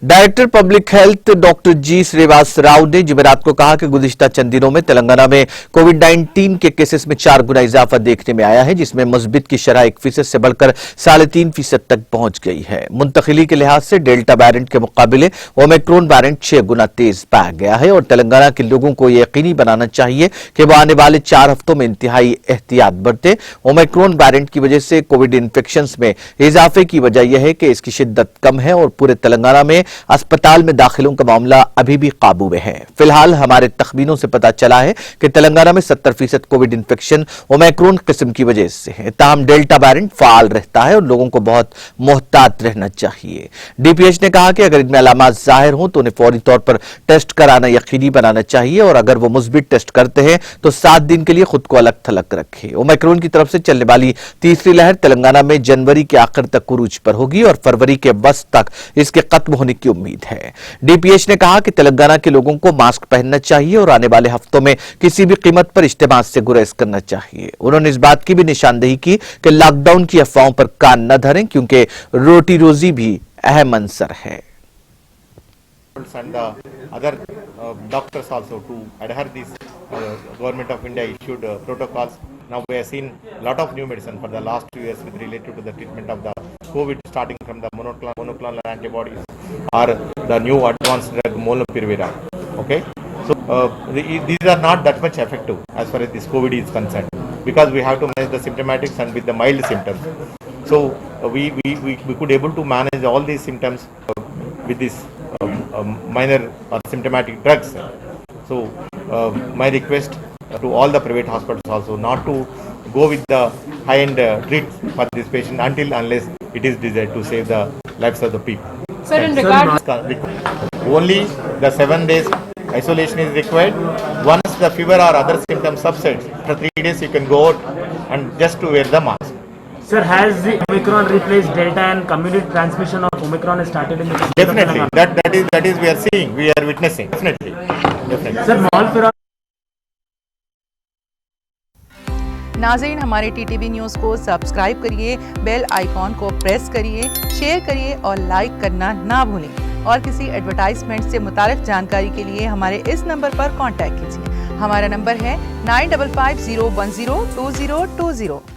Director public health doctor जी श्रीवास राव ने जुमेरात को कहा कि गुज़िश्ता चंद दिनों में तेलंगाना में कोविड-19 के केसेस में 4 गुना इजाफा देखने में आया है, जिसमें मुस्बित की शरह 1% से बढ़कर 3.5% तक पहुंच गई है। मुंतकिली के लिहाज से डेल्टा वेरिएंट के मुकाबले ओमिक्रॉन वेरिएंट 6 गुना तेज पाया गया है और तेलंगाना के लोगों को यह यकीनी बनाना चाहिए कि वो आने वाले 4 हफ्तों में इंतहाई एहतियात बरतें। ओमिक्रॉन वेरिएंट की वजह से कोविड इन्फेक्शंस में इजाफे की वजह यह है कि इसकी शिद्दत कम है और पूरे तेलंगाना में अस्पताल में दाखिलों का मामला अभी भी काबू में है। फिलहाल हमारे तखमीनों से पता चला है कि तेलंगाना में 70% कोविड इन्फेक्शन ओमिक्रॉन किस्म की वजह से है। ताहम डेल्टा वेरिएंट फाल रहता है और लोगों को बहुत मोहतात रहना चाहिए। डीपीएच ने कहा कि अगर इनमें अलामात जाहिर हों तो उन्हें फौरी तौर पर टेस्ट कराना यकीनी बनाना चाहिए और अगर वो मुस्बित टेस्ट करते हैं तो 7 दिन के लिए खुद को अलग थलग रखें। ओमिक्रॉन की तरफ से चलने वाली तीसरी लहर तेलंगाना में जनवरी के आखिर तक उरूज पर होगी और फरवरी के वस्त तक इसके खत्म होने की उम्मीद है। डीपीएच ने कहा कि तेलंगाना के लोगों को मास्क पहनना चाहिए और आने वाले हफ्तों में किसी भी कीमत पर इज्तिमा से गुरेज करना चाहिए। उन्होंने इस बात की भी निशानदेही की कि लॉकडाउन की अफवाहों पर कान न धरें क्योंकि रोटी रोजी भी अहम अंसर है। And other doctors also to adhere these government of India issued protocols. Now we have seen lot of new medicine for the last 2 years with related to the treatment of the COVID, starting from the monoclonal antibodies or the new advanced drug molnupiravir. Okay, so these are not that much effective as far as this COVID is concerned because we have to manage the symptomatics and with the mild symptoms. So we could able to manage all these symptoms with this minor or symptomatic drugs. So my request to all the private hospitals also not to go with the high-end treat for this patient unless it is desired to save the lives of the people. Sir, in regard only the 7 days isolation is required. Once the fever or other symptoms subsides, after 3 days you can go out and just to wear the mask. Sir, has the Omicron replaced Delta and community transmission of Omicron has started in the Definitely, that is we are seeing, we are witnessing. Definitely. Sir, mall पर नाज़रीन, हमारे TTV news को subscribe करिए, bell icon को press करिए, share करिए और like करना ना भूलें। और किसी एडवर्टाइजमेंट से मुताल्लिक़ जानकारी के लिए हमारे इस नंबर पर कांटेक्ट कीजिए। हमारा नंबर है 9550102020।